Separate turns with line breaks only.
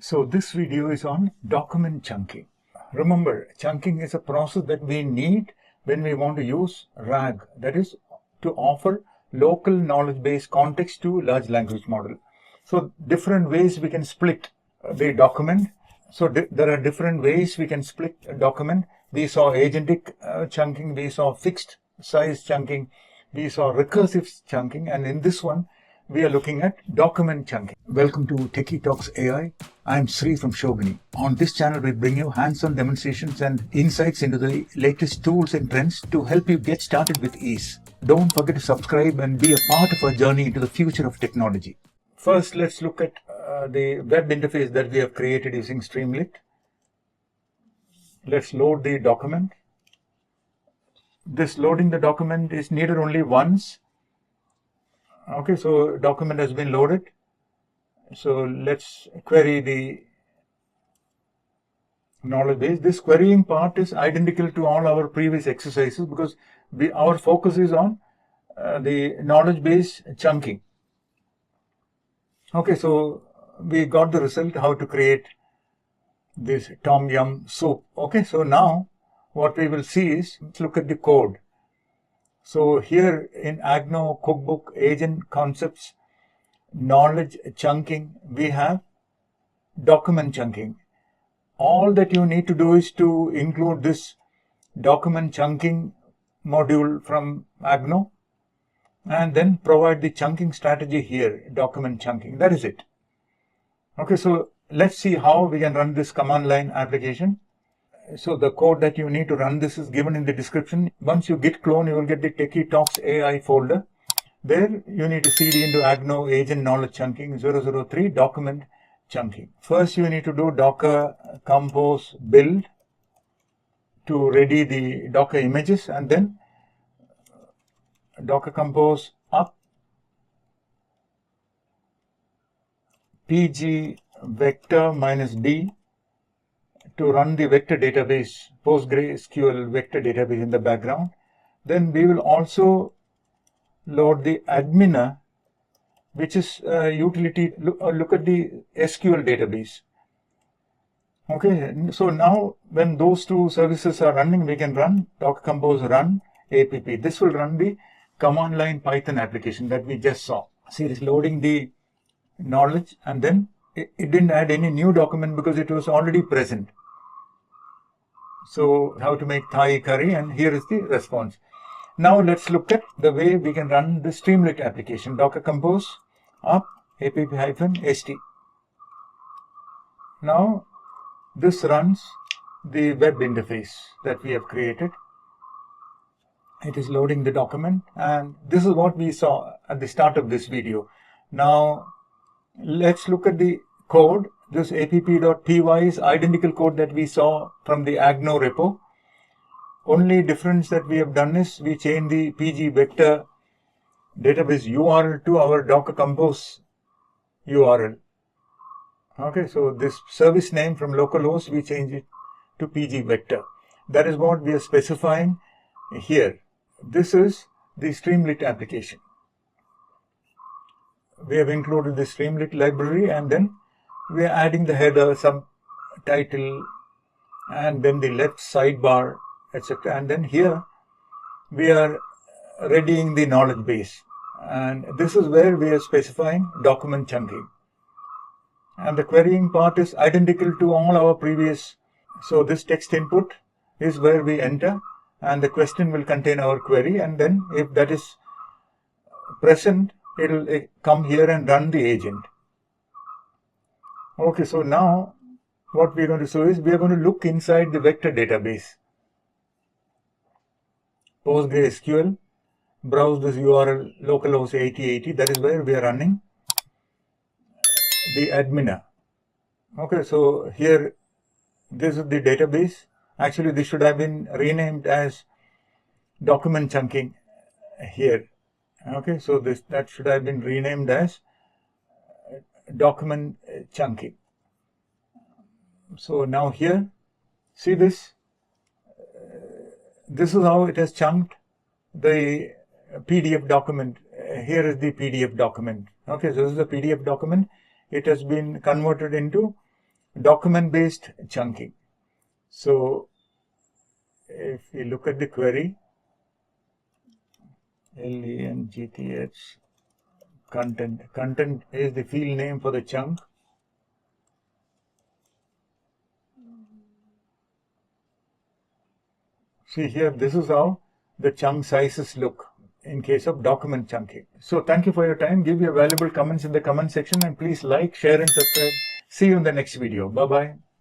So this video is on document chunking. Remember, chunking is a process that we need when we want to use RAG, that is to offer local knowledge-based context to large language model. So different ways we can split the document. So there are different ways we can split a document. We saw agentic chunking, we saw fixed size chunking, we saw recursive chunking, and in this one we are looking at document chunking. Welcome to Techie Talks AI. I'm Sri from Shogini. On this channel, we bring you hands-on demonstrations and insights into the latest tools and trends to help you get started with ease. Don't forget to subscribe and be a part of our journey into the future of technology. First, let's look at the web interface that we have created using Streamlit. Let's load the document. This loading the document is needed only once. Okay, so document has been loaded. So let's query the knowledge base. This querying part is identical to all our previous exercises because our focus is on the knowledge base chunking. Okay, so we got the result how to create this tom yum soup. Okay, so now what we will see is, let's look at the code. So here in Agno Cookbook Agent Concepts Knowledge Chunking, we have document chunking. All that you need to do is to include this document chunking module from Agno and then provide the chunking strategy here, document chunking. That is it. Okay, so let's see how we can run this command line application. So the code that you need to run this is given in the description. Once you git clone, you will get the Techie Talks AI folder. There you need to cd into Agno Agent Knowledge Chunking 003 Document Chunking. First you need to do Docker Compose build to ready the Docker images, and then Docker Compose up pg vector -d to run the vector database, PostgreSQL vector database in the background. Then we will also load the adminer, which is a utility. Look at the SQL database. Okay, so now when those two services are running, we can run Docker Compose run app. This will run the command line Python application that we just saw. See, it is loading the knowledge, and then it didn't add any new document because it was already present. So how to make Thai curry, and here is the response. Now let's look at the way we can run the Streamlit application. Docker Compose up app-st. Now this runs the web interface that we have created. It is loading the document, and this is what we saw at the start of this video. Now let's look at the code. This app.py is identical code that we saw from the Agno repo. Only difference that we have done is we changed the pg vector database URL to our Docker Compose URL. Okay, so this service name from localhost, we change it to pg vector. That is what we are specifying here. This is the Streamlit application. We have included the Streamlit library, and then we are adding the header, subtitle, and then the left sidebar, etc. And then here we are readying the knowledge base, and this is where we are specifying document chunking. And the querying part is identical to all our previous. So this text input is where we enter, and the question will contain our query, and then if that is present, it will come here and run the agent. Okay, so now what we are going to do is we are going to look inside the vector database. PostgreSQL, browse this URL localhost 8080, that is where we are running the adminer. Okay, so here this is the database. Actually, this should have been renamed as document chunking here. Okay, so that should have been renamed as document chunking. So now here, see this. This is how it has chunked the PDF document. Here is the PDF document. Okay, so this is the PDF document. It has been converted into document-based chunking. So if we look at the query, LENGTH content. Content is the field name for the chunk. See here, this is how the chunk sizes look in case of document chunking. So thank you for your time. Give your valuable comments in the comment section, and please like, share and subscribe. See you in the next video. Bye-bye.